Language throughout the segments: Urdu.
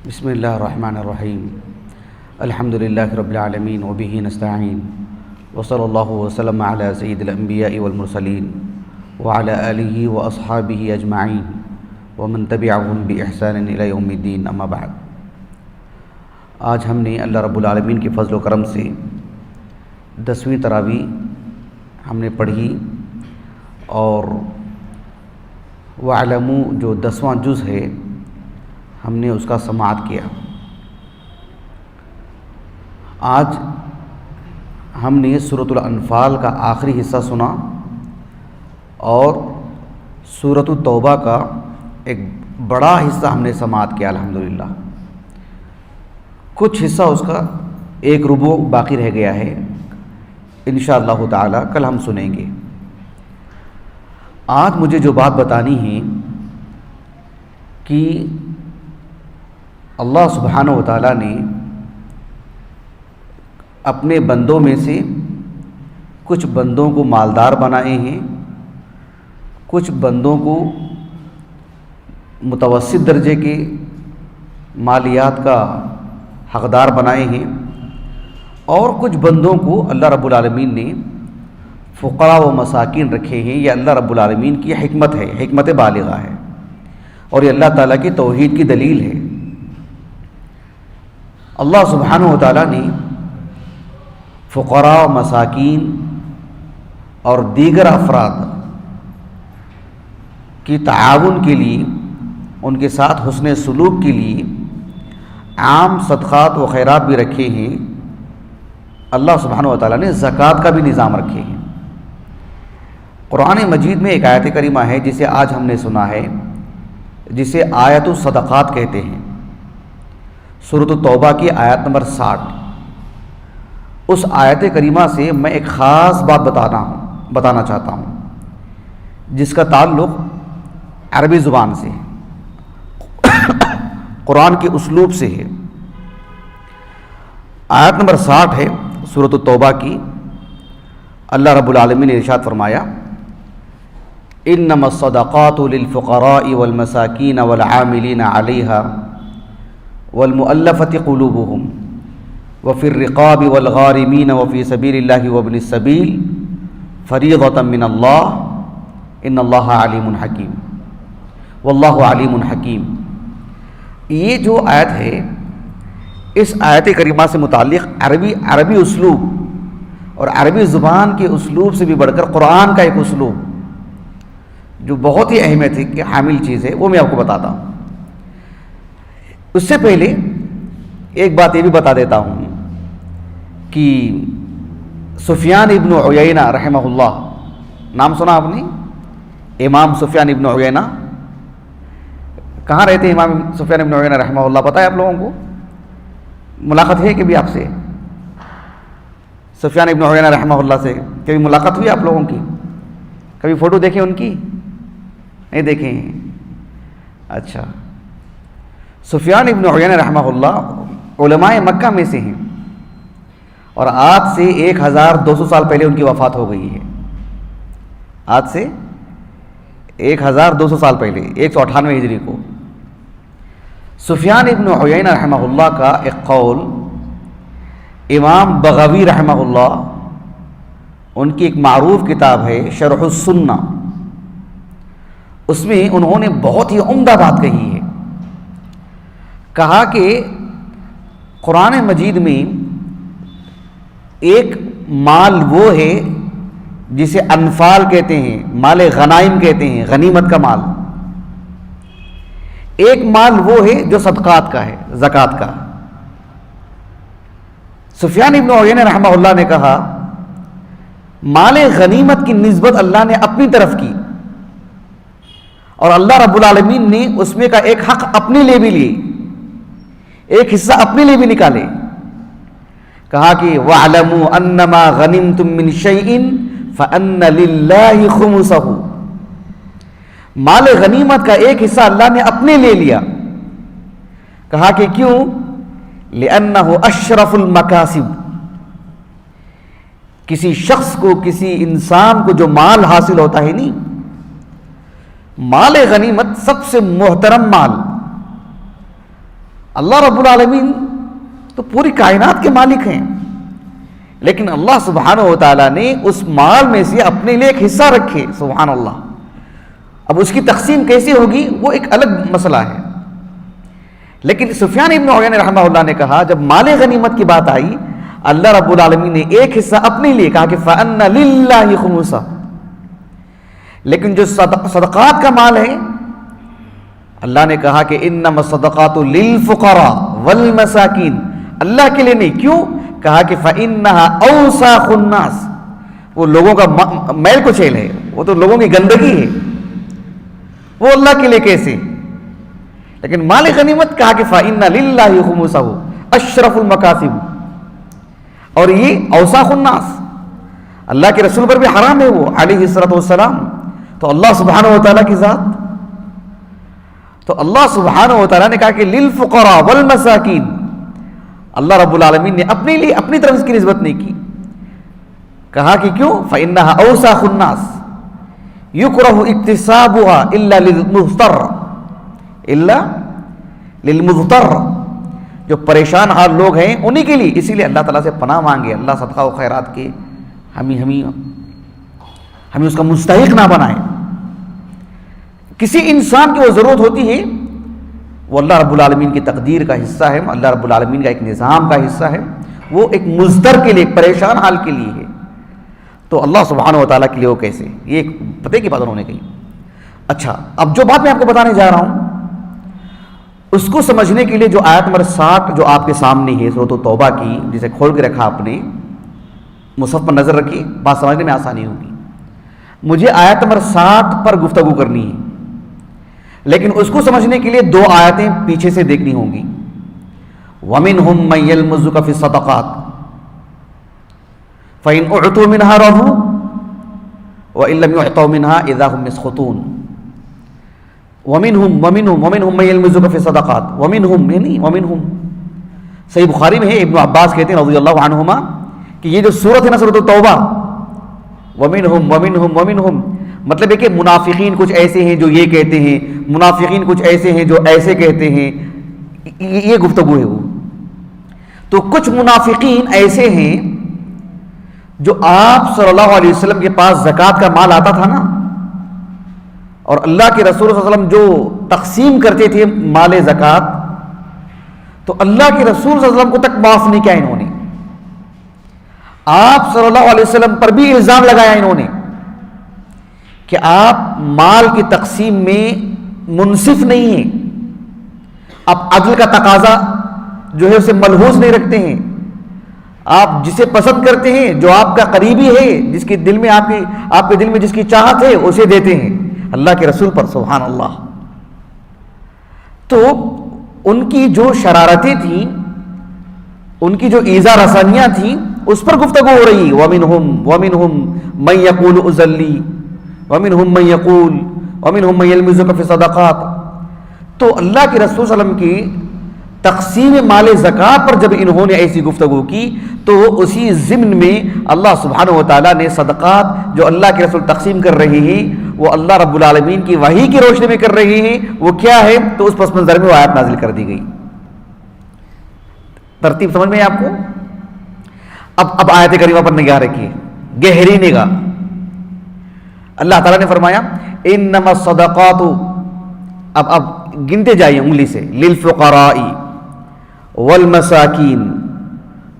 بسم اللہ الرحمن الرحیم الحمد للہ رب العالمین وبہ نستعین وصلی اللہ وسلم علی سید الانبیاء والمرسلین وعلی آلہ واصحابہ اجمعین ومن تبعہم بإحسان الی یوم الدین، اما بعد۔ آج ہم نے اللہ رب العالمین کے فضل و کرم سے 10ویں تراویح ہم نے پڑھی، اور وَاعْلَمُوا جو 10واں جز ہے ہم نے اس کا سماعت کیا۔ آج ہم نے سورۃ الانفال کا آخری حصہ سنا اور سورۃ التوبہ کا ایک بڑا حصہ ہم نے سماعت کیا الحمدللہ۔ کچھ حصہ اس کا 1 ربع باقی رہ گیا ہے، انشاءاللہ تعالی کل ہم سنیں گے۔ آج مجھے جو بات بتانی ہے کہ اللہ سبحانہ و تعالیٰ نے اپنے بندوں میں سے کچھ بندوں کو مالدار بنائے ہیں، کچھ بندوں کو متوسط درجے کے مالیات کا حقدار بنائے ہیں، اور کچھ بندوں کو اللہ رب العالمین نے فقراء و مساکین رکھے ہیں۔ یہ اللہ رب العالمین کی حکمت ہے، حکمت بالغہ ہے، اور یہ اللہ تعالیٰ کی توحید کی دلیل ہے۔ اللہ سبحانہ و تعالیٰ نے فقراء، مساکین اور دیگر افراد کی تعاون کے لیے، ان کے ساتھ حسن سلوک کے لیے عام صدقات و خیرات بھی رکھے ہیں۔ اللہ سبحانہ و تعالیٰ نے زکوٰۃ کا بھی نظام رکھے ہیں۔ قرآن مجید میں ایک آیت کریمہ ہے جسے آج ہم نے سنا ہے، جسے آیت الصدقات کہتے ہیں، سورۃ التوبہ کی آیت نمبر 60۔ اس آیت کریمہ سے میں ایک خاص بات بتانا چاہتا ہوں، جس کا تعلق عربی زبان سے، قرآن کے اسلوب سے ہے۔ آیت نمبر 60 ہے سورۃ التوبہ کی۔ اللہ رب العالمین نے ارشاد فرمایا: انما الصدقات للفقراء والمساکین والعاملین علیہا والمؤلفة قلوبهم وفي الرقاب والغارمین وفي سبیل اللہ وابن السبیل فریضۃ من اللہ ان اللہ علیم حکیم واللہ علیم حکیم۔ یہ جو آیت ہے، اس آیت کریمہ سے متعلق عربی اسلوب اور عربی زبان کے اسلوب سے بھی بڑھ کر قرآن کا ایک اسلوب جو بہت ہی اہمیت ہے کہ حامل چیز ہے، وہ میں آپ کو بتاتا ہوں۔ اس سے پہلے ایک بات یہ بھی بتا دیتا ہوں کہ سفیان ابن عیینہ رحمہ اللہ، نام سنا آپ نے؟ امام سفیان ابن عیینہ کہاں رہتے ہیں؟ امام سفیان ابن عیینہ رحمہ اللہ پتہ ہے آپ لوگوں کو؟ ملاقات ہے کبھی آپ سے سفیان ابن عیینہ رحمہ اللہ سے؟ کبھی ملاقات ہوئی آپ لوگوں کی؟ کبھی فوٹو دیکھیں ان کی؟ نہیں دیکھیں؟ اچھا، سفیان ابن عیینہ رحمہ اللہ علماء مکہ میں سے ہیں، اور آج سے 1200 سال پہلے ان کی وفات ہو گئی ہے۔ آج سے 1200 سال پہلے 198 ہجری کو سفیان ابن عیینہ رحمہ اللہ کا ایک قول امام بغوی رحمہ اللہ، ان کی ایک معروف کتاب ہے شرح السنہ، اس میں انہوں نے بہت ہی عمدہ بات کہی ہے۔ کہا کہ قرآن مجید میں ایک مال وہ ہے جسے انفال کہتے ہیں، مال غنائم کہتے ہیں، غنیمت کا مال۔ ایک مال وہ ہے جو صدقات کا ہے، زکوٰۃ کا۔ سفیان ابن عیینہ رحمہ اللہ نے کہا مال غنیمت کی نسبت اللہ نے اپنی طرف کی، اور اللہ رب العالمین نے اس میں کا ایک حق اپنے لیے بھی لیے، ایک حصہ اپنے لیے بھی نکالے۔ کہا کہ وَاعْلَمُوا أَنَّمَا غَنِمْتُم مِّن شَيْءٍ فَأَنَّ لِلَّهِ خُمُسَهُ۔ مال غنیمت کا ایک حصہ اللہ نے اپنے لے لیا۔ کہا کہ کیوں؟ لِأَنَّهُ أَشْرَفُ الْمَكَاسِبِ۔ کسی شخص کو، کسی انسان کو جو مال حاصل ہوتا ہے نہیں، مال غنیمت سب سے محترم مال اللہ رب العالمین تو پوری کائنات کے مالک ہیں، لیکن اللہ سبحانہ و تعالیٰ نے اس مال میں سے اپنے لیے ایک حصہ رکھے. سبحان اللہ. اب اس کی تقسیم کیسے ہوگی وہ ایک الگ مسئلہ ہے. لیکن سفیان ابن عیینہ رحمہ اللہ نے کہا جب مال غنیمت کی بات آئی اللہ رب العالمین نے ایک حصہ اپنے لیے کہا کہ فَأَنَّ لِلَّهِ خُمُسَهُ. لیکن جو صدقات کا مال ہے اللہ نے کہا کہ انما الصدقات للفقراء والمساکین، اللہ کے لیے نہیں. کیوں؟ کہا کہ فَإِنَّهَا أَوْسَاخُ النَّاسِ، وہ لوگوں کا میل کچیل ہے، وہ تو لوگوں کی گندگی ہے، وہ اللہ کے لیے کیسے؟ لیکن مال غنیمت کہا کہ فَإِنَّ لِلَّهِ خُمُسَهُ أَشْرَفُ الْمَكَاسِبِ، اور یہ اوساخ الناس، اللہ کے رسول پر بھی حرام ہے وہ علیہ الصلوۃ والسلام. تو اللہ سبحانہ و تعالیٰ کی ذات، تو اللہ سبحانہ و تعالیٰ نے کہا کہ للفقراء والمساکین، اللہ رب العالمین نے اپنے لیے اپنی طرف اس کی نسبت نہیں کی. کہا کہ کیوں؟ فإنها اوساخ الناس یکرہ اکتسابها الا للمضطر، جو پریشان حال لوگ ہیں انہی کے لیے. اسی لیے اللہ تعالیٰ سے پناہ مانگے اللہ صدقہ و خیرات کے ہمیں اس کا مستحق نہ بنائے. کسی انسان کی وہ ضرورت ہوتی ہے وہ اللہ رب العالمین کی تقدیر کا حصہ ہے، اللہ رب العالمین کا ایک نظام کا حصہ ہے، وہ ایک مضطر کے لیے، ایک پریشان حال کے لیے ہے. تو اللہ سبحانہ و تعالیٰ کے لیے وہ کیسے؟ یہ ایک پتہ کی بات انہوں نے کہی. اچھا، اب جو بات میں آپ کو بتانے جا رہا ہوں اس کو سمجھنے کے لیے جو آیت نمبر 60 جو آپ کے سامنے ہے سورۃ التوبہ کی، جسے کھول کے رکھا آپ نے، مصحف پر نظر رکھیے، بات سمجھنے میں آسانی ہوگی. مجھے آیت نمبر 60 پر گفتگو کرنی ہے، لیکن اس کو سمجھنے کے لیے دو آیتیں پیچھے سے دیکھنی ہوں گی. وَمِنْهُمْ مَنْ يَلْمُزُكَ فِي الصَّدَقَاتِ فَإِنْ أُعْطُوا مِنْهَا رَضُوا وَإِنْ لَمْ يُعْطَوْا مِنْهَا إِذَا هُمْ يَسْخَطُونَ. وَمِنْهُمْ مَنْ يَلْمُزُكَ فِي الصَّدَقَاتِ وَمِنْهُمْ صحیح بخاری میں ہے، ابن عباس کہتے ہیں رضی اللہ عنہما کہ یہ جو سورت ہے نا سورۃ التوبہ، وَمِنْهُمْ مطلب ہے کہ منافقین کچھ ایسے ہیں جو یہ کہتے ہیں، منافقین کچھ ایسے ہیں جو ایسے کہتے ہیں، یہ گفتگو ہے وہ. تو کچھ منافقین ایسے ہیں جو آپ صلی اللہ علیہ وسلم کے پاس زکوٰۃ کا مال آتا تھا نا، اور اللہ کے رسول صلی اللہ علیہ وسلم جو تقسیم کرتے تھے مال زکوٰۃ، تو اللہ کے رسول صلی اللہ علیہ وسلم کو تک معاف نہیں کیا انہوں نے. آپ صلی اللہ علیہ وسلم پر بھی الزام لگایا انہوں نے کہ آپ مال کی تقسیم میں منصف نہیں ہیں، آپ عدل کا تقاضا جو ہے اسے ملحوظ نہیں رکھتے ہیں، آپ جسے پسند کرتے ہیں، جو آپ کا قریبی ہے، جس کے دل میں آپ کے دل میں جس کی چاہت ہے اسے دیتے ہیں اللہ کے رسول پر. سبحان اللہ. تو ان کی جو شرارتیں تھیں، ان کی جو ایذا رسانیاں تھیں، اس پر گفتگو ہو رہی. وَمِنْهُمْ مَنْ يَقُولُ اُذَلِّي وَمِنْهُمْ مَنْ يَقُولُ وَمِنْهُمْ مَنْ يَلْمِزُكَ فِي الصَّدَقَاتِ. تو اللہ کے رسول صلی اللہ علیہ وسلم کی تقسیم مال زکوٰۃ پر جب انہوں نے ایسی گفتگو کی تو اسی ضمن میں اللہ سبحانہ و تعالیٰ نے صدقات جو اللہ کے رسول تقسیم کر رہے ہیں وہ اللہ رب العالمین کی وحی کی روشنی میں کر رہے ہیں، وہ کیا ہے؟ تو اس پس منظر میں وہ آیت نازل کر دی گئی. ترتیب سمجھ میں آپ کو؟ اب آیت کریمہ پر نگاہ رکھیے، گہری نگاہ. اللہ تعالیٰ نے فرمایا انما الصدقات، اب گنتے جائیے انگلی سے، للفقراء والمساکین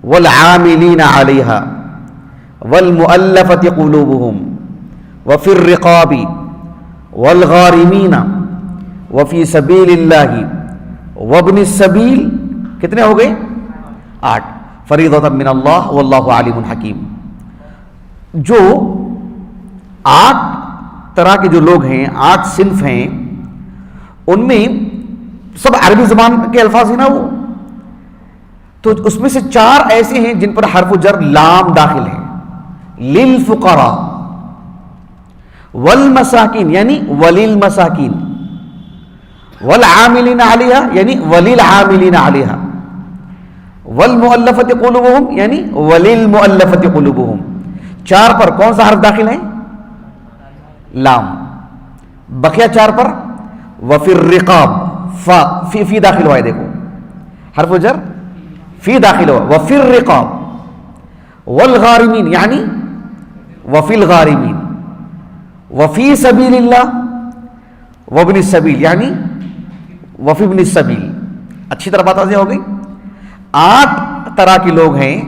والعاملین علیہا والمؤلفۃ قلوبہم وفی الرقاب والغارمین وفی سبیل اللہ وابن السبیل. کتنے ہو گئے؟ 8. فریضۃ من اللہ واللہ علیم حکیم. جو 8 طرح کے جو لوگ ہیں، 8 صنف ہیں، ان میں سب عربی زبان کے الفاظ ہیں نا وہ، تو اس میں سے 4 ایسے ہیں جن پر حرف جر لام داخل ہے. للفقراء والمساکین یعنی وللمساکین، والعاملین علیہا یعنی وللعاملین علیہا، والمؤلفۃ قلوبہم یعنی وللمؤلفۃ قلوبہم. 4 پر کون سا حرف داخل ہے؟ لام. بقیہ 4 پر وفی الرقاب، فی داخل ہوا ہے. دیکھو حرف جر فی داخل ہوا. وفی الرقاب والغارمین یعنی وفی الغارمین. وفی سبیل اللہ وابن السبیل یعنی وفی ابن السبیل. اچھی طرح بات واضح ہو گئی. 8 طرح کے لوگ ہیں,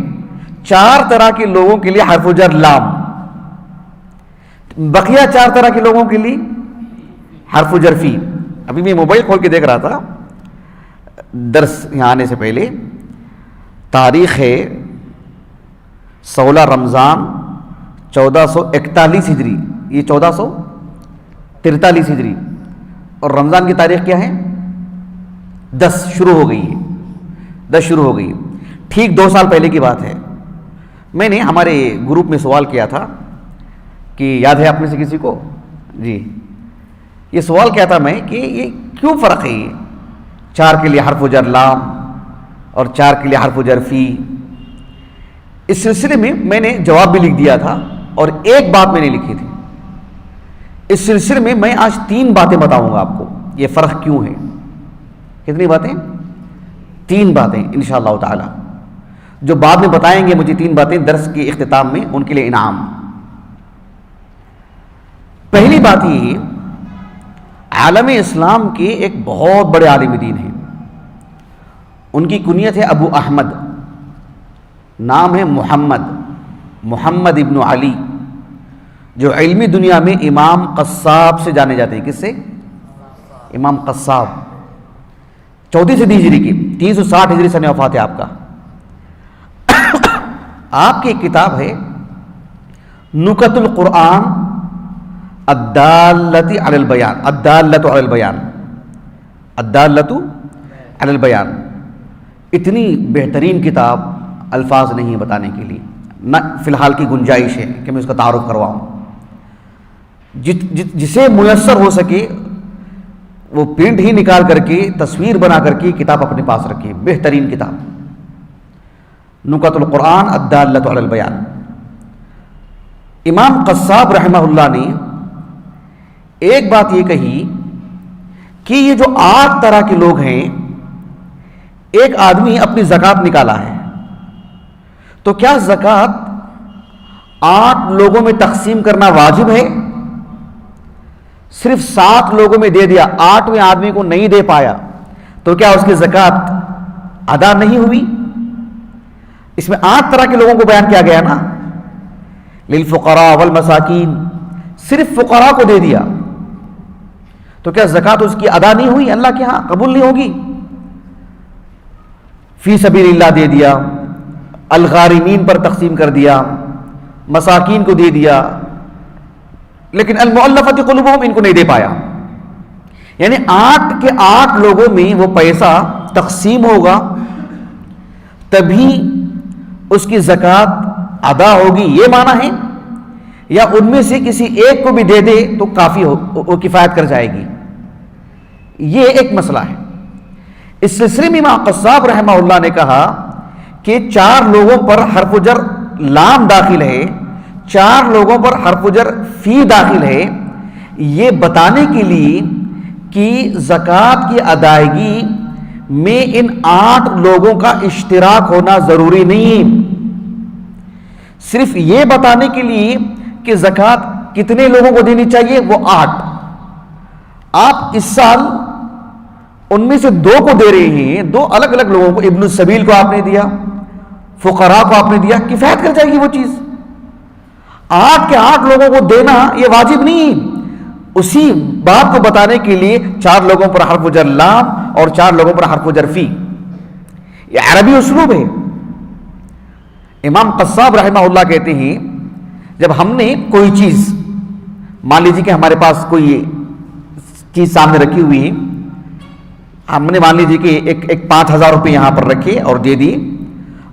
4 طرح کے لوگوں کے لیے حرف جر لام, بقیہ 4 طرح کے لوگوں کے لیے حرف جر فی. ابھی میں موبائل کھول کے دیکھ رہا تھا درس یہاں آنے سے پہلے, تاریخ ہے 16 رمضان 1441 ہجری, یہ 1443 ہجری, اور رمضان کی تاریخ کیا ہے 10 شروع ہو گئی ہے, 10 شروع ہو گئی. ٹھیک 2 سال پہلے کی بات ہے. میں نے ہمارے گروپ میں سوال کیا تھا کہ یاد ہے آپ میں سے کسی کو؟ جی, یہ سوال کیا تھا میں کہ یہ کیوں فرق ہے, یہ 4 کے لیے حرف جر لام اور 4 کے لیے حرف جر فی. اس سلسلے میں نے جواب بھی لکھ دیا تھا اور ایک بات میں نے لکھی تھی. اس سلسلے میں میں آج 3 باتیں بتاؤں گا آپ کو, یہ فرق کیوں ہے. کتنی باتیں؟ 3 باتیں انشاءاللہ تعالی. جو بعد میں بتائیں گے مجھے 3 باتیں درس کے اختتام میں, ان کے لیے انعام. پہلی بات یہ, عالم اسلام کے ایک بہت بڑے عالم دین ہیں, ان کی کنیت ہے ابو احمد, نام ہے محمد ابن علی, جو علمی دنیا میں امام قصاب سے جانے جاتے ہیں. کس سے؟ امام قصاب. 34 صدی ہجری کی, 360 ہجری سن وفات ہے آپ کا. آپ کی ایک کتاب ہے نکت القرآن الدالۃ علی البیان, الدالۃ علی البیان, الدالۃ علی البیان. اتنی بہترین کتاب الفاظ نہیں بتانے کے لیے, نہ فی الحال کی گنجائش ہے کہ میں اس کا تعارف کرواؤں. جسے میسر ہو سکے وہ پرنٹ ہی نکال کر کے, تصویر بنا کر کے کتاب اپنے پاس رکھیے. بہترین کتاب نکت القرآن الدالۃ علی البیان. امام قصاب رحمہ اللہ نے ایک بات یہ کہی کہ یہ جو 8 طرح کے لوگ ہیں, ایک آدمی اپنی زکوٰۃ نکالا ہے, تو کیا زکوٰۃ 8 لوگوں میں تقسیم کرنا واجب ہے؟ صرف 7 لوگوں میں دے دیا, 8ویں آدمی کو نہیں دے پایا, تو کیا اس کی زکوٰۃ ادا نہیں ہوئی؟ اس میں 8 طرح کے لوگوں کو بیان کیا گیا نا, للفقراء والمساکین, صرف فقراء کو دے دیا, تو کیا زکوٰۃ اس کی ادا نہیں ہوئی؟ اللہ کے ہاں قبول نہیں ہوگی. فی سبیل اللہ دے دیا, الغارمین پر تقسیم کر دیا, مساکین کو دے دیا, لیکن المؤلفۃ قلوبہم ان کو نہیں دے پایا. یعنی 8 کے 8 لوگوں میں وہ پیسہ تقسیم ہوگا تبھی اس کی زکوٰۃ ادا ہوگی, یہ معنی ہے, یا ان میں سے کسی ایک کو بھی دے دے تو کافی ہو, وہ کفایت کر جائے گی. یہ ایک مسئلہ ہے. اس سلسلے میں امام قصاب رحمہ اللہ نے کہا کہ 4 لوگوں پر حرف جر لام داخل ہے, 4 لوگوں پر حرف جر فی داخل ہے, یہ بتانے کے لیے کہ زکوٰۃ کی ادائیگی میں ان 8 لوگوں کا اشتراک ہونا ضروری نہیں. صرف یہ بتانے کے لیے کہ زکوٰۃ کتنے لوگوں کو دینی چاہیے, وہ 8. آپ اس سال ان میں سے 2 کو دے رہے ہیں, 2 الگ الگ لوگوں کو, ابن السبیل کو آپ نے دیا, فقراء کو آپ نے دیا, کفایت کر جائے گی وہ چیز. 8 کے 8 لوگوں کو دینا یہ واجب نہیں. اسی بات کو بتانے کے لیے 4 لوگوں پر حرف جر لام اور 4 لوگوں پر حرف جر فی. یہ عربی اسلوب ہے. امام قصاب رحمہ اللہ کہتے ہیں جب ہم نے کوئی چیز, مان لیجیے کہ ہمارے پاس کوئی چیز سامنے رکھی ہوئی ہے, ہم نے مان لیجیے کہ ایک 5000 روپے یہاں پر رکھے اور دے دیے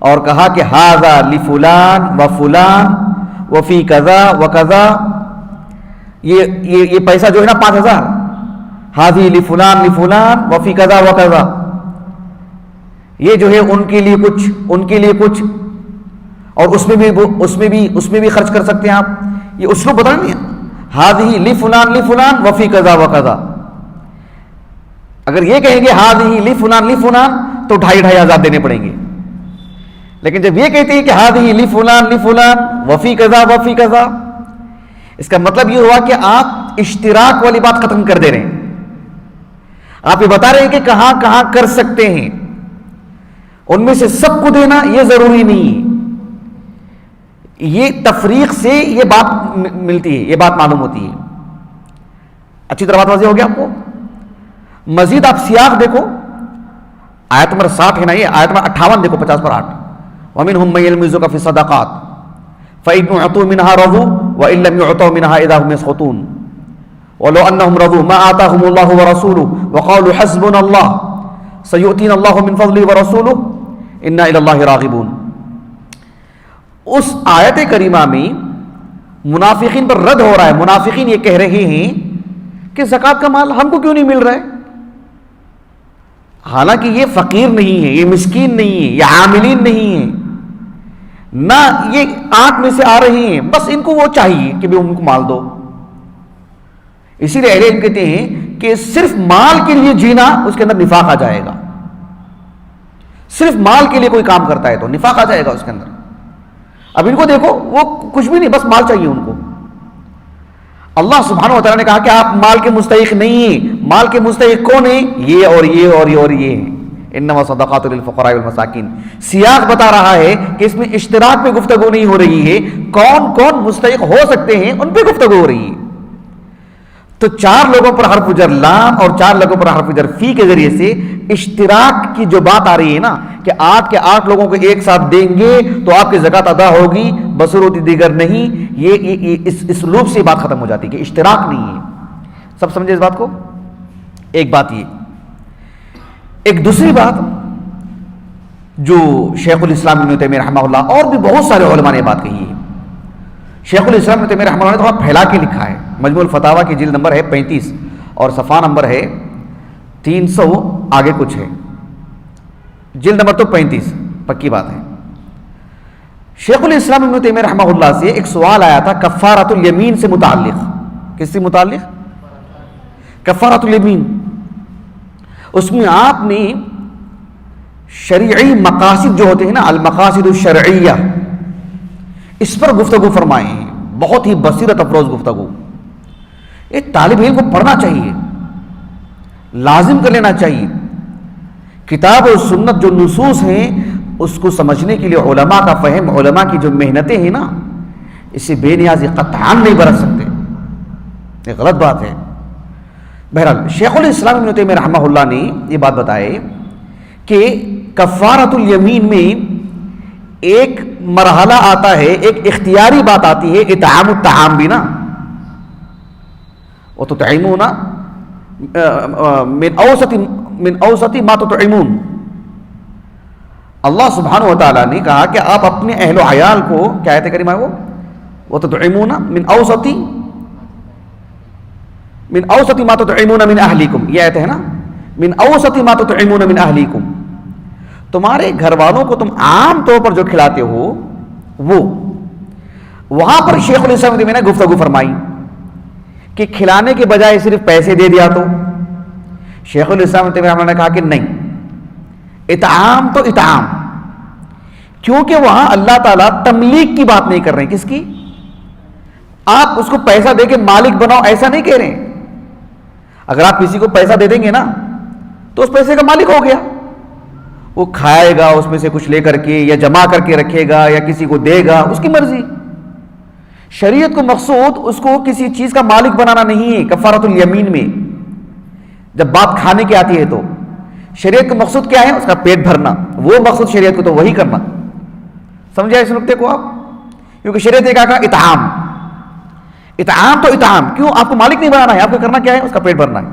اور کہا کہ ھذا لفلان و فلان وفی کذا و کذا, یہ پیسہ جو ہے نا 5000, ھذی لفلان وفی کذا و کذا, یہ جو ہے ان کے لیے کچھ اور اس میں بھی خرچ کر سکتے ہیں آپ. یہ اسلوب بتا نہیں ہے, ھذی لفلان وفی کذا و کذا. اگر یہ کہیں گے ھذی لفلان تو 2,500 دینے پڑیں گے. لیکن جب یہ کہتے ہیں کہ ہذہ لفلان وفی کذا وفی کذا، اس کا مطلب یہ ہوا کہ آپ اشتراک والی بات ختم کر دے رہے ہیں. آپ یہ بتا رہے ہیں کہ کہاں کہاں کر سکتے ہیں، ان میں سے سب کو دینا یہ ضروری نہیں. یہ تفریق سے یہ بات ملتی ہے، یہ بات معلوم ہوتی ہے. اچھی طرح بات واضح ہو گیا آپ کو. مزید آپ سیاق دیکھو، آیت نمبر 60 ہے نا، یہ آیت نمبر 58 دیکھو، 50 پر 8. وَمِنْهُمْ مَن يَلْمِزُكَ فِي الصَّدَقَاتِ فَإِنْ أُعْطُوا مِنْهَا رَضُوا وَإِن لَّمْ يُعْطَوْا مِنْهَا إِذَا هُمْ يَسْخَطُونَ وَلَوْ أَنَّهُمْ رَضُوا مَا آتَاهُمُ اللَّهُ وَرَسُولُهُ وَقَالُوا حَسْبُنَا اللَّهُ سَيُؤْتِينَا اللَّهُ مِنْ فَضْلِهِ وَرَسُولُهُ إِنَّا إِلَى اللَّهِ رَاغِبُونَ. اس آیت کریمہ میں منافقین پر رد ہو رہا ہے. منافقین یہ کہہ رہے ہیں کہ زکوٰۃ کا مال ہم کو کیوں نہیں مل رہا ہے، حالانکہ یہ فقیر نہیں ہے، یہ مسکین نہیں ہے، یہ عاملین نہیں ہے، نہ یہ آنکھ میں سے آ رہے ہیں، بس ان کو وہ چاہیے کہ بھی ان کو مال دو. اسی لیے اہل علم کہتے ہیں کہ صرف مال کے لیے جینا اس کے اندر نفاق آ جائے گا. صرف مال کے لیے کوئی کام کرتا ہے تو نفاق آ جائے گا اس کے اندر. اب ان کو دیکھو، وہ کچھ بھی نہیں، بس مال چاہیے ان کو. اللہ سبحانہ و تعالیٰ نے کہا کہ آپ مال کے مستحق نہیں ہیں. مال کے مستحق کون ہیں؟ یہ اور یہ اور یہ اور یہ ہیں. انما صدقات للفقراء والمساکین. سیاق بتا رہا ہے کہ اس میں اشتراک پہ گفتگو نہیں ہو رہی ہے، کون کون مستحق ہو سکتے ہیں ان پہ گفتگو ہو رہی ہے. تو 4 لوگوں پر حرف جر لام اور 4 لوگوں پر حرف جر فی کے ذریعے سے اشتراک کی جو بات آ رہی ہے نا کہ 8 کے 8 لوگوں کو ایک ساتھ دیں گے تو آپ کی زکوٰۃ ادا ہوگی بصورت دیگر نہیں، یہ اس اسلوب سے بات ختم ہو جاتی ہے کہ اشتراک نہیں ہے. سب سمجھے اس بات کو؟ ایک بات یہ. ایک دوسری بات جو شیخ الاسلام ابن تیمیہ رحمہ اللہ اور بھی بہت سارے علماء نے بات کہی ہے. شیخ الاسلام ابن تیمیہ رحمہ اللہ نے تھوڑا پھیلا کے لکھا ہے. مجموع الفتاویٰ کی جلد نمبر ہے 35 اور صفحہ نمبر ہے 300 آگے کچھ ہے. جلد نمبر تو 35 پکی بات ہے. شیخ الاسلام ابن تیمیہ رحمہ اللہ سے ایک سوال آیا تھا کفارۃ الیمین سے متعلق. کس سے متعلق؟ کفارۃ الیمین. اس میں آپ نے شرعی مقاصد جو ہوتے ہیں نا، المقاصد الشرعیہ، اس پر گفتگو فرمائے ہیں. بہت ہی بصیرت افروز گفتگو. ایک طالب علم کو پڑھنا چاہیے، لازم کر لینا چاہیے. کتاب و سنت جو نصوص ہیں اس کو سمجھنے کے لیے علماء کا فہم، علماء کی جو محنتیں ہیں نا، اس سے بے نیازی قطعاً نہیں برت سکتے. یہ غلط بات ہے. بہرحال شیخ الاسلام ابن تیمیہ رحمہ اللہ نے یہ بات بتائے کہ کفارۃ الیمین میں ایک مرحلہ آتا ہے، ایک اختیاری بات آتی ہے، اطعام الطعام بھی نا. وتطعمون من اوسط ما تطعمون. اللہ سبحانہ و تعالیٰ نے کہا کہ آپ اپنے اہل و عیال کو، کیا آیت کریمہ ہے وہ؟ وتطعمون من اوسط ما تطعمون من اہلیکم. یہ آیت ہے نا، من اوسط ما تطعمون من اہلیکم. تمہارے گھر والوں کو تم عام طور پر جو کھلاتے ہو وہ. وہاں پر شیخ الاسلام نے گفتگو فرمائی کہ کھلانے کے بجائے صرف پیسے دے دیا تو. شیخ الاسلام نے کہا کہ نہیں، اطعام تو اطعام، کیونکہ وہاں اللہ تعالیٰ تملیک کی بات نہیں کر رہے ہیں. کس کی؟ آپ اس کو پیسہ دے کے مالک بناؤ ایسا نہیں کہہ رہے ہیں. اگر آپ کسی کو پیسہ دے دیں گے نا تو اس پیسے کا مالک ہو گیا، وہ کھائے گا اس میں سے کچھ لے کر کے یا جمع کر کے رکھے گا یا کسی کو دے گا، اس کی مرضی. شریعت کو مقصود اس کو کسی چیز کا مالک بنانا نہیں ہے. کفارۃ الیمین میں جب بات کھانے کی آتی ہے تو شریعت کا مقصود کیا ہے؟ اس کا پیٹ بھرنا. وہ مقصود شریعت کو تو وہی کرنا. سمجھا اس نقطے کو آپ؟ کیونکہ شریعت نے کہا اطعام. اطعام تو اطعام، کیوں؟ آپ کو مالک نہیں بنانا ہے، آپ کو کرنا کیا ہے؟ اس کا پیٹ بھرنا ہے.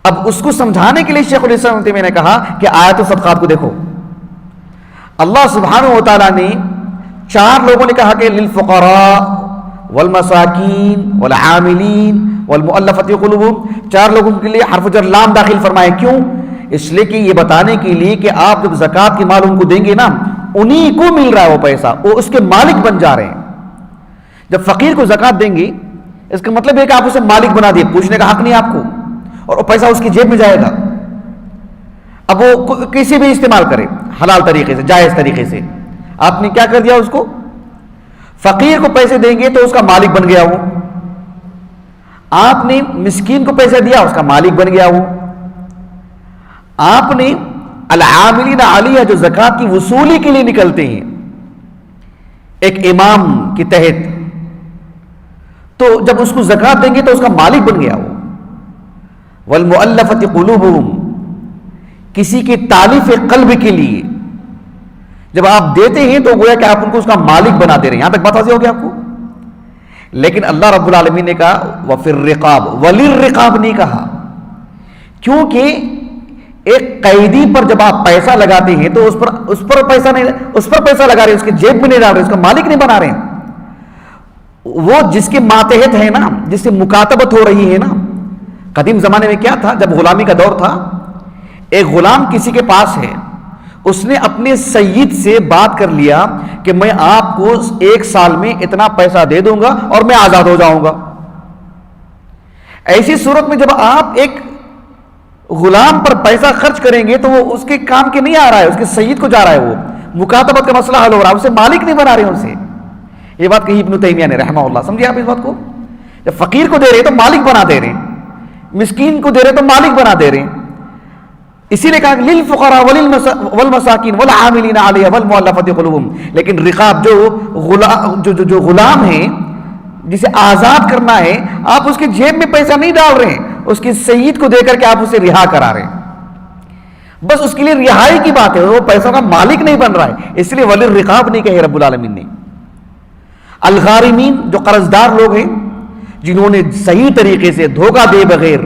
اب اس کو سمجھانے کے لیے شیخ الاسلام میں نے کہا کہ آیت الصدقات کو دیکھو. اللہ سبحانہ و تعالیٰ نے 4 لوگوں نے کہا کہ للفقراء والمساکین والعاملین والمؤلفۃ قلوبہم. 4 لوگوں کے لیے حرف جر لام داخل فرمائے. کیوں؟ اس لیے کہ یہ بتانے کے لیے کہ آپ جب زکوٰۃ کے مال ان کو دیں گے نا، انہی کو مل رہا ہے وہ پیسہ، وہ اس کے مالک بن جا رہے ہیں. جب فقیر کو زکوٰۃ دیں گے اس کا مطلب ہے کہ آپ اسے مالک بنا دیے، پوچھنے کا حق نہیں آپ کو، اور وہ پیسہ اس کی جیب میں جائے گا. اب وہ کسی بھی استعمال کرے حلال طریقے سے، جائز طریقے سے، آپ نے کیا کر دیا اس کو؟ فقیر کو پیسے دیں گے تو اس کا مالک بن گیا وہ، آپ نے مسکین کو پیسے دیا اس کا مالک بن گیا وہ، آپ نے العاملین علیہ جو زکوٰۃ کی وصولی کے لیے نکلتے ہیں ایک امام کے تحت، تو جب اس کو زکوٰۃ دیں گے تو اس کا مالک بن گیا وہ۔ والمؤلفۃ قلوبہم، کسی کی تالیف قلب کے لیے جب آپ دیتے ہیں تو گویا کہ آپ ان کو اس کا مالک بنا دے رہے ہیں۔ یہاں تک بات واضح ہو گیا آپ کو؟ لیکن اللہ رب العالمین نے کہا وَفِي الرِّقَابِ، وَلِلرِّقَابِ نہیں کہا، کیونکہ ایک قیدی پر جب آپ پیسہ لگاتے ہیں تو اس پر پیسہ نہیں، اس پر پیسہ لگا رہے ہیں، اس کے جیب میں نہیں ڈال رہے، اس کا مالک نہیں بنا رہے ہیں، وہ جس کے ماتحت ہے نا، جس سے مکاتبت ہو رہی ہے نا۔ قدیم زمانے میں کیا تھا، جب غلامی کا دور تھا، ایک غلام کسی کے پاس ہے، اس نے اپنے سید سے بات کر لیا کہ میں آپ کو 1 سال میں اتنا پیسہ دے دوں گا اور میں آزاد ہو جاؤں گا۔ ایسی صورت میں جب آپ ایک غلام پر پیسہ خرچ کریں گے تو وہ اس کے کام کے نہیں آ رہا ہے، اس کے سید کو جا رہا ہے، وہ مکاتبت کا مسئلہ حل ہو رہا ہے، اسے مالک نہیں بنا رہے ہیں اسے۔ یہ بات کہی ابن تیمیہ نے رحمہ اللہ، سمجھے آپ اس بات کو؟ جب فقیر کو دے رہے تو مالک بنا دے رہے ہیں، مسکین کو دے رہے تو مالک بنا دے رہے ہیں۔ اسی لیے کہا للفقراء والمساکین والعاملین علیہ والمؤلفۃ قلوبہم، لیکن رقاب جو غلام ہیں جسے آزاد کرنا ہے، آپ اس کے جیب میں پیسہ نہیں ڈال رہے ہیں، اس کے سید کو دے کر کے آپ اسے رہا کرا رہے ہیں، بس اس کے لیے رہائی کی بات ہے، وہ پیسوں کا مالک نہیں بن رہا ہے، اس لیے وللرقاب نہیں کہے رب العالمین نے۔ الغارمین، جو قرض دار لوگ ہیں جنہوں نے صحیح طریقے سے دھوکہ دے بغیر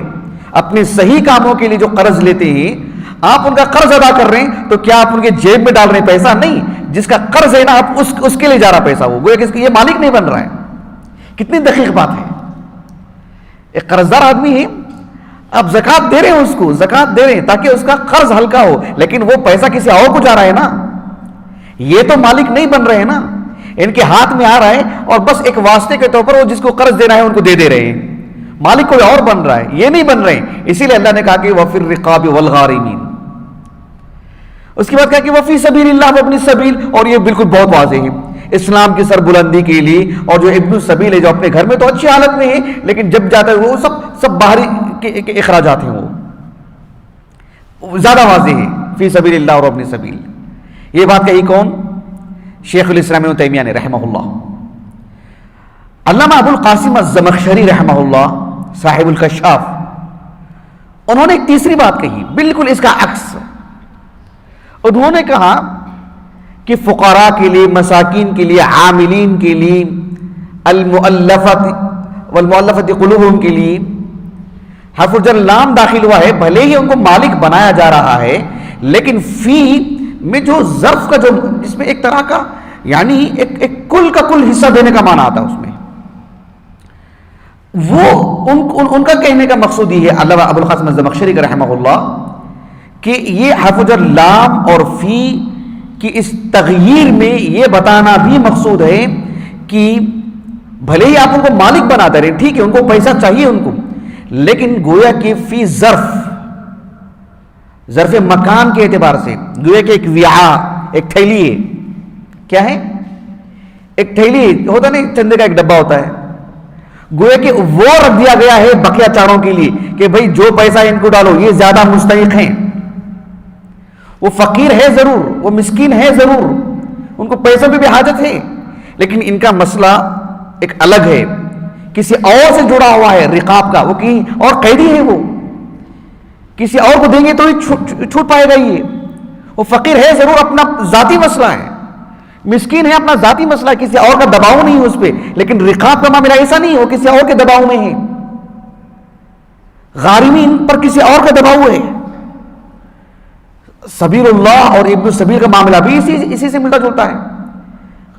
اپنے صحیح کاموں کے لیے جو قرض لیتے ہیں، آپ ان کا قرض ادا کر رہے ہیں تو کیا آپ ان کے جیب میں ڈال رہے ہیں پیسہ؟ نہیں، جس کا قرض ہے نا آپ اس کے لیے جا رہا پیسہ، وہ گویا کہ یہ مالک نہیں بن رہا ہے۔ کتنی دقیق بات ہے، ایک قرض دار آدمی ہے، آپ زکوٰۃ دے رہے ہیں، اس کو زکوٰۃ دے رہے ہیں تاکہ اس کا قرض ہلکا ہو، لیکن وہ پیسہ کسی اور کو جا رہا ہے نا، یہ تو مالک نہیں بن رہے ہیں نا، ان کے ہاتھ میں آ رہا ہے اور بس ایک واسطے کے طور پر وہ جس کو قرض دینا ہے ان کو دے رہے ہیں، مالک کوئی اور بن رہا ہے، یہ نہیں بن رہے ہیں۔ اسی لیے اللہ نے کہا کہ وَفِي الرِّقَابِ وَالْغَارِمِينَ، اس کے بعد کہا کہ وَفِي سَبِيلِ اللَّهِ وَابْنِ السَّبِيلِ، اور یہ بالکل بہت واضح ہے اسلام کی سربلندی کے لیے، اور جو ابن السبیل ہے جو اپنے گھر میں تو اچھی حالت میں ہے لیکن جب جاتا ہے وہ سب باہری کے اخراجات ہیں، وہ زیادہ واضح ہے فی سبیل اللہ اور ابن السبیل۔ یہ بات کہی کون؟ شیخ الاسلام ابن تیمیہ نے رحمہ اللہ۔ علامہ ابو القاسم الزمخشری رحمہ اللہ صاحب الکشاف، انہوں نے ایک تیسری بات کہی بالکل اس کا عکس، انہوں نے کہا کہ فقراء کے لیے، مساکین کے لیے، عاملین کے لیے، المؤلفت والمؤلفت قلوبہم کے لیے حرف الجر لام داخل ہوا ہے، بھلے ہی ان کو مالک بنایا جا رہا ہے، لیکن فی میں جو ظرف کا جو جس میں ایک طرح کا یعنی ایک کل کا کل حصہ دینے کا معنی آتا ہے، اس میں وہ ان کا کہنے کا مقصود یہ ہے علامہ ابو القاسم الزمخشری کا رحمہ اللہ کہ یہ حرف جر لام اور فی کی اس تغییر میں یہ بتانا بھی مقصود ہے کہ بھلے ہی آپ ان کو مالک بنا دے رہے ہیں، ٹھیک ہے ان کو پیسہ چاہیے ان کو، لیکن گویا کہ فی ظرف مکان کے اعتبار سے گویا کہ ایک وعاء، ایک تھیلی ہے، کیا ہے؟ ایک تھیلی ہوتا نہیں، چندے کا ایک ڈبہ ہوتا ہے، گویا کہ وہ رکھ دیا گیا ہے بقیہ چاروں کے لیے کہ بھئی جو پیسہ ان کو ڈالو یہ زیادہ مستحق ہیں، وہ فقیر ہے ضرور، وہ مسکین ہے ضرور، ان کو پیسوں پہ بھی حاجت ہے، لیکن ان کا مسئلہ ایک الگ ہے، کسی اور سے جڑا ہوا ہے، رقاب کا، وہ کہیں اور قیدی ہے، وہ کسی اور کو دیں گے تو ہی چھوٹ پائے گا، یہ وہ فقیر ہے ضرور، اپنا ذاتی مسئلہ ہے، مسکین ہے، اپنا ذاتی مسئلہ ہے، کسی اور کا دباؤ نہیں ہے اس پہ، لیکن رقاب کا معاملہ ایسا نہیں ہے، وہ کسی اور کے دباؤ میں ہے، غارمین پر کسی اور کا دباؤ ہے۔ سبیل اللہ اور ابن السبیل کا معاملہ بھی اسی سے ملتا جلتا ہے،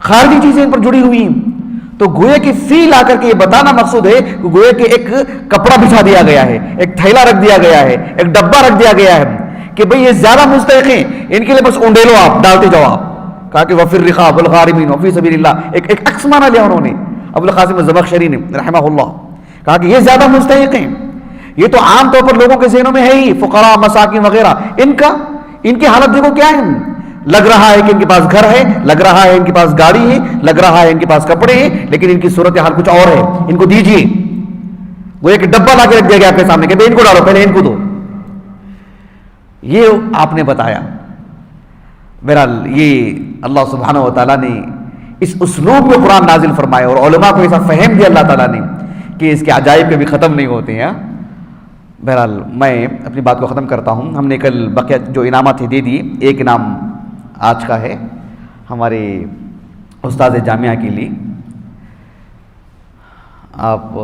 خارجی چیزیں ان پر جڑی ہوئی ہیں، تو گویا کہ فی لا کر کے یہ بتانا مقصود ہے کہ گویا کہ ایک کپڑا بچھا دیا گیا ہے، ایک تھیلا رکھ دیا گیا ہے، ایک ڈبہ رکھ دیا گیا ہے کہ بھئی یہ زیادہ مستحق ہیں، ان کے لیے بس اونڈیلو آپ ڈالتے جاؤ آپ، کہا کہ وفی الرقاب والغارمین وفی سبیل اللہ، ایک عکس معنی لیا انہوں نے ابو القاسم الزمخشری نے رحمہ اللہ، کہا کہ یہ زیادہ مستحق ہیں، یہ تو عام طور پر لوگوں کے ذہنوں میں ہے ہی، فقراء مساکین وغیرہ، ان کا ان کی حالت دیکھو کیا ہے. لگ رہا ہے کہ ان کے پاس گھر ہے، لگ رہا ہے ان کے پاس گاڑی ہے، لگ رہا ہے ان کے پاس کپڑے ہیں، لیکن ان کی صورتحال کچھ اور ہے. ان کو دیجیے، وہ ایک ڈبہ لا کے رکھ دیا گیا آپ کے سامنے کہ بھائی ان کو ڈالو، پہلے ان کو دو. یہ آپ نے بتایا. بہرحال یہ اللہ سبحانہ و تعالیٰ نے اس اسلوب میں قرآن نازل فرمایا اور علماء کو ایسا فہم دیا اللہ تعالیٰ نے کہ اس کے عجائب کبھی ختم نہیں ہوتے ہیں. بہرحال میں اپنی بات کو ختم کرتا ہوں. ہم نے کل بقیہ جو انعامات تھے دے دیے. ایک انعام آج کا ہے ہمارے استاد جامعہ کے لیے. آپ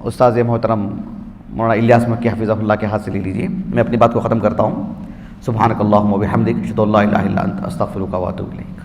استاد محترم مولانا الیاس مکی حفظہ اللہ کے ہاتھ سے لے لیجیے. میں اپنی بات کو ختم کرتا ہوں. سبحانک اللہم و بحمدک اشہد ان لا الہ الا انت استغفرک و اتوب الیک.